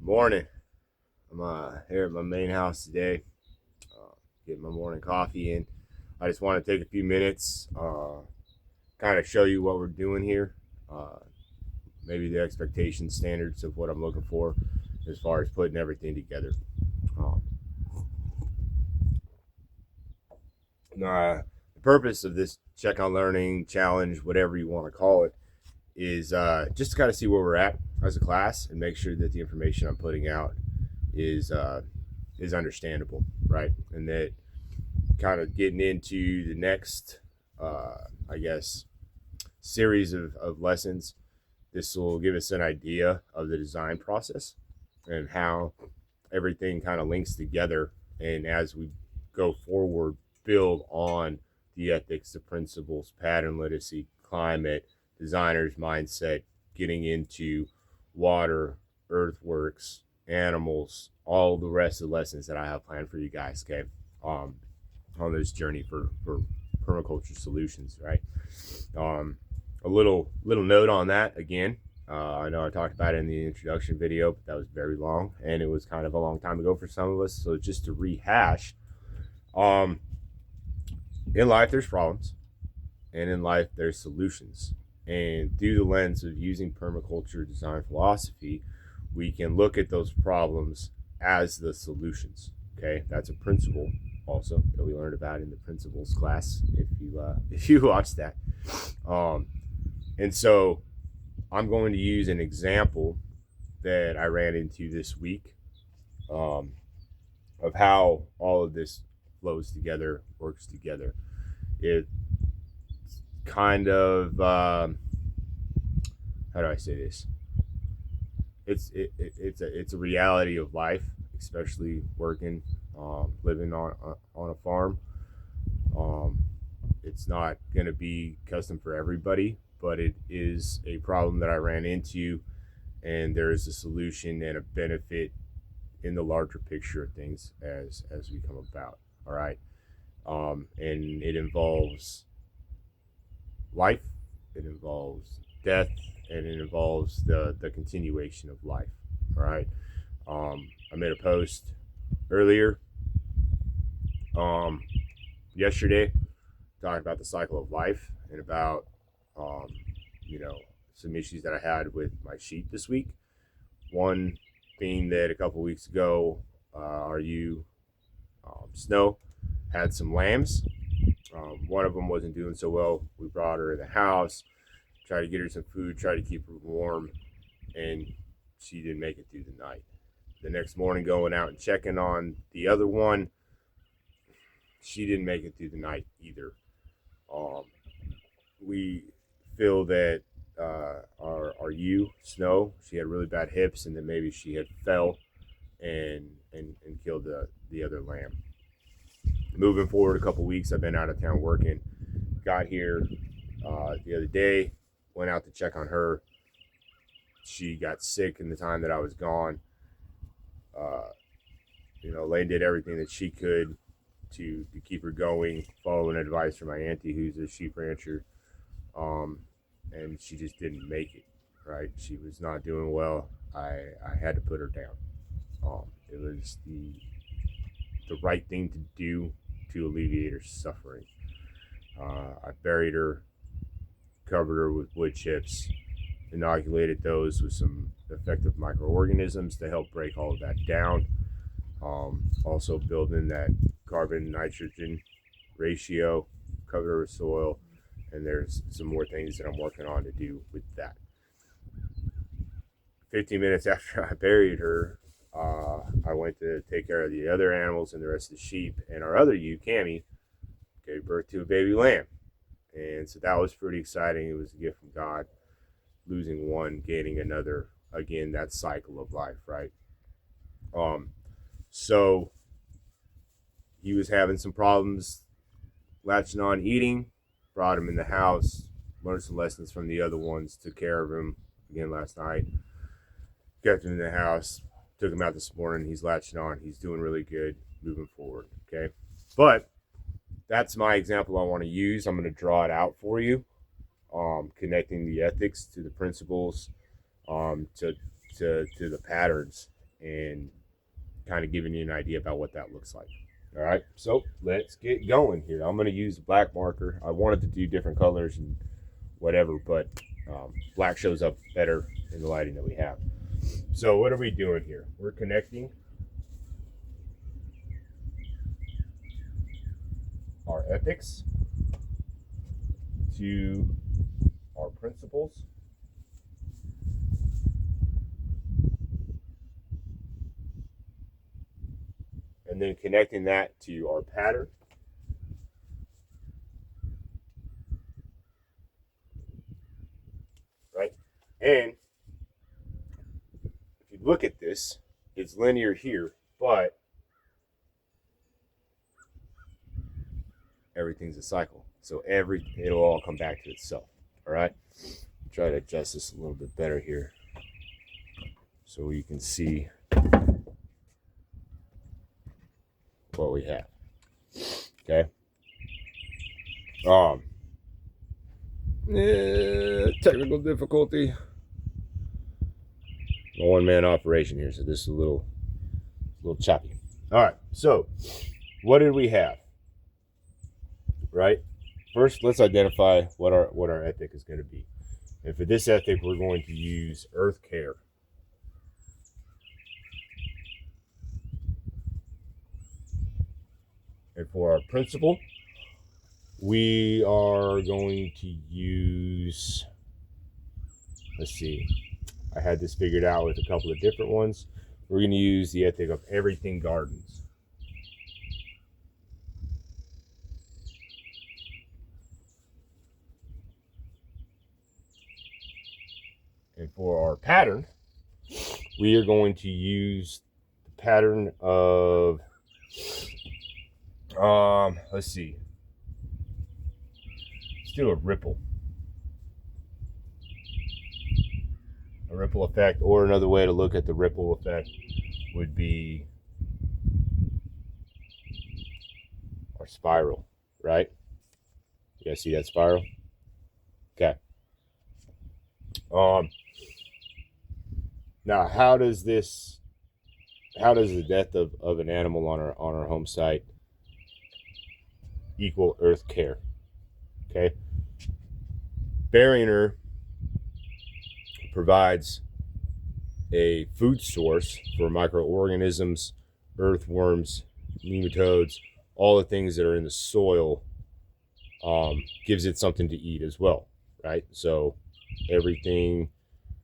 Morning. I'm here at my main house today, getting my morning coffee in. I just want to take a few minutes, kind of show you what we're doing here, uh, maybe the expectation standards of what I'm looking for as far as putting everything together. Um, the purpose of this check on learning challenge, whatever you want to call it, is just to kind of see where we're at as a class and make sure that the information I'm putting out is uh, is understandable, right? And that kind of getting into the next, I guess, series of lessons. This will give us an idea of the design process and how everything kind of links together. And as we go forward, build on the ethics, the principles, pattern literacy, climate, designer's mindset, getting into water, earthworks, animals, all the rest of the lessons that I have planned for you guys. Okay, um, on this journey for permaculture solutions, right? Um, a little note on that again. I know I talked about it in the introduction video, but that was very long, and it was kind of a long time ago for some of us. So just to rehash, um, in life there's problems, and in life there's solutions. And through the lens of using permaculture design philosophy, we can look at those problems as the solutions. Okay, that's a principle also that we learned about in the principles class. If you watched that, um, and so I'm going to use an example that I ran into this week, um, of how all of this flows together, works together. It kind of how do I say this? It's a reality of life, especially working, living on a farm. Um, it's not going to be custom for everybody, but it is a problem that I ran into, and there is a solution and a benefit in the larger picture of things as we come about. All right, and it involves life, it involves death, and it involves the continuation of life. All right. I made a post earlier, um, yesterday, talking about the cycle of life and about, um, you know, some issues that I had with my sheep this week. One being that a couple weeks ago, our ewe, Snow, had some lambs. One of them wasn't doing so well. We brought her in the house, tried to get her some food, tried to keep her warm, and she didn't make it through the night. The next morning, going out and checking on the other one, she didn't make it through the night either. Um, we feel that our ewe Snow, she had really bad hips, and then maybe she had fell and killed the other lamb. Moving forward a couple weeks, I've been out of town working. Got here the other day, went out to check on her. She got sick in the time that I was gone. Uh, Lane did everything that she could to keep her going, following advice from my auntie, who's a sheep rancher, um, and she just didn't make it. Right, she was not doing well. I had to put her down. It was the right thing to do to alleviate her suffering. I buried her, covered her with wood chips, inoculated those with some effective microorganisms to help break all of that down. Also building that carbon nitrogen ratio, covered her with soil, and there's some more things that I'm working on to do with that. 15 minutes after I buried her, I went to take care of the other animals and the rest of the sheep, and our other ewe, Cammy, gave birth to a baby lamb. And so that was pretty exciting. It was a gift from God. Losing one, gaining another. Again, that cycle of life, right? Um, so he was having some problems latching on eating. Brought him in the house. Learned some lessons from the other ones. Took care of him again last night. Kept him in the house. Took him out this morning. He's latching on. He's doing really good. Moving forward. Okay, but that's my example I want to use. I'm going to draw it out for you, connecting the ethics to the principles, to the patterns, and kind of giving you an idea about what that looks like. All right, so let's get going here. I'm going to use a black marker. I wanted to do different colors and whatever, but black shows up better in the lighting that we have. So what are we doing here? We're connecting our ethics to our principles, and then connecting that to our pattern, right? And if you look at this, it's linear here, but everything's a cycle. So it'll all come back to itself. All right. Try to adjust this a little bit better here so you can see what we have. Okay. Technical difficulty. A one-man operation here, so this is a little choppy. All right. So, what did we have? Right. First, let's identify what our ethic is going to be. And for this ethic, we're going to use earth care. And for our principle, we are going to use, let's see, I had this figured out with a couple of different ones. We're going to use the ethic of everything gardens. And for our pattern, we are going to use the pattern of, let's see, let's do a ripple effect, or another way to look at the ripple effect would be our spiral, right? You guys see that spiral? Okay. Now, how does the death of an animal on our home site equal earth care? Okay. Burying her provides a food source for microorganisms, earthworms, nematodes, all the things that are in the soil. Gives it something to eat as well, right? So everything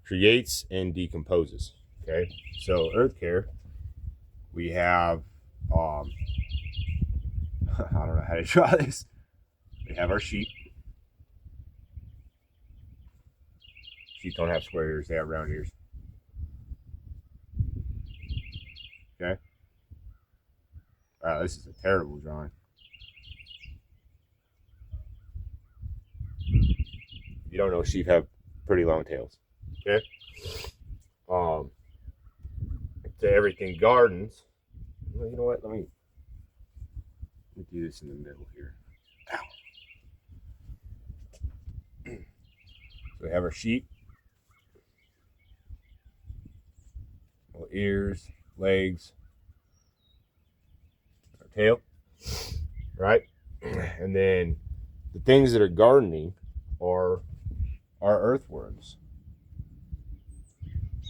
creates and decomposes. Okay, so earth care, we have I don't know how to draw this. We have our sheep. Sheep don't have square ears, they have round ears. Okay. Wow, this is a terrible drawing. You don't know, sheep have pretty long tails. Okay. To everything gardens. Well, you know what? Let me do this in the middle here. Ow. So we have our sheep. Little ears, legs, our tail. Right? And then the things that are gardening are earthworms.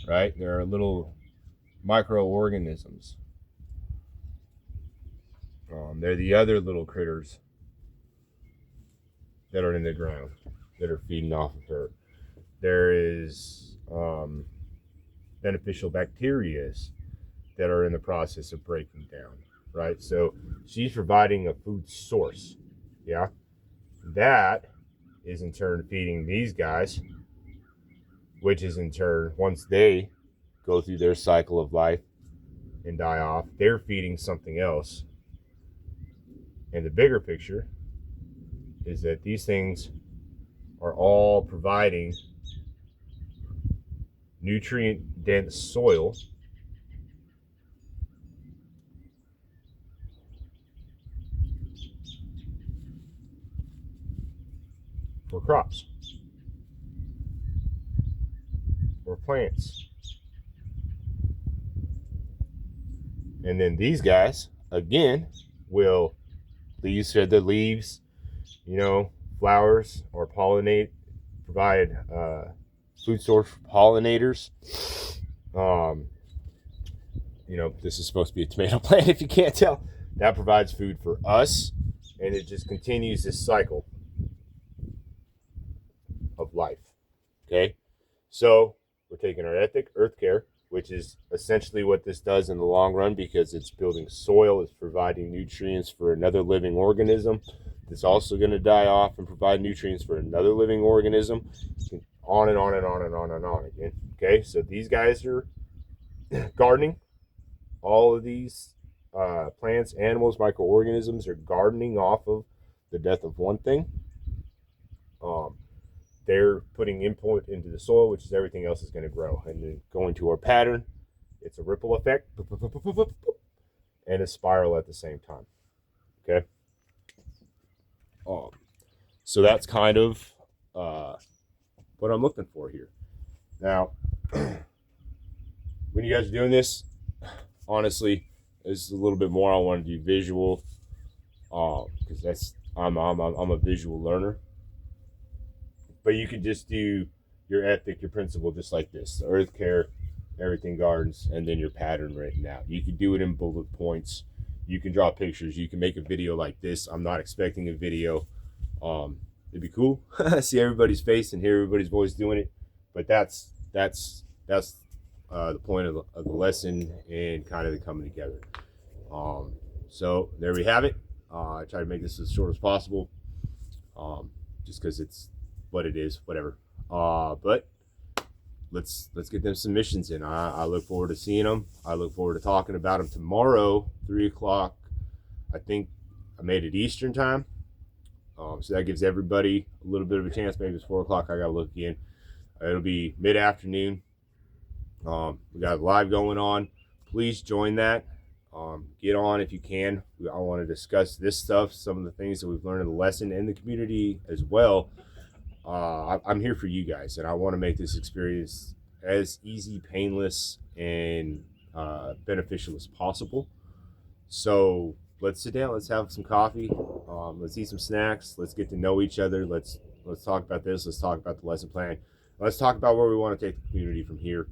Right? There are little microorganisms. They're the other little critters that are in the ground that are feeding off of her. There is beneficial bacteria that are in the process of breaking down, right? So she's providing a food source, yeah? That is in turn feeding these guys, which is in turn, once they go through their cycle of life and die off, they're feeding something else. And the bigger picture is that these things are all providing nutrient-dense soil for crops, for plants, And then these guys, again, will shed the leaves, flowers, or provide food source for pollinators. This is supposed to be a tomato plant if you can't tell. That provides food for us, and it just continues this cycle of life. Okay, so we're taking our ethic, earth care, which is essentially what this does in the long run, because it's building soil, it's providing nutrients for another living organism that's also going to die off and provide nutrients for another living organism, on and on and on and on and on again. Okay, so these guys are gardening. All of these plants, animals, microorganisms are gardening off of the death of one thing. They're putting input into the soil, which is everything else is going to grow. And then going to our pattern, it's a ripple effect and a spiral at the same time. Okay. So that's kind of what I'm looking for here. Now, when you guys are doing this, honestly, this is a little bit more I want to do visual, because I'm a visual learner. But you could just do your ethic, your principle, just like this: the earth care, everything gardens, and then your pattern written out. You can do it in bullet points. You can draw pictures. You can make a video like this. I'm not expecting a video. It'd be cool. See everybody's face and hear everybody's voice doing it. But that's the point of the lesson and kind of the coming together. So there we have it. I try to make this as short as possible, just because it's what it is, whatever. But let's get them submissions in. I look forward to seeing them. I look forward to talking about them tomorrow, 3:00. I think I made it Eastern time. So that gives everybody a little bit of a chance. Maybe it's 4:00. I gotta look again. It'll be mid-afternoon. We got live going on. Please join that. Get on if you can. I want to discuss this stuff, some of the things that we've learned in the lesson and the community as well. I'm here for you guys, and I want to make this experience as easy, painless, and beneficial as possible. So let's sit down. Let's have some coffee. Let's eat some snacks. Let's get to know each other. Let's talk about this. Let's talk about the lesson plan. Let's talk about where we want to take the community from here,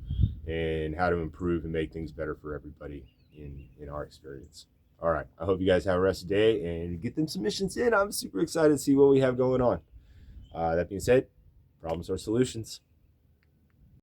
and how to improve and make things better for everybody in our experience. All right. I hope you guys have a rest of the day and get them submissions in. I'm super excited to see what we have going on. That being said, problems are solutions.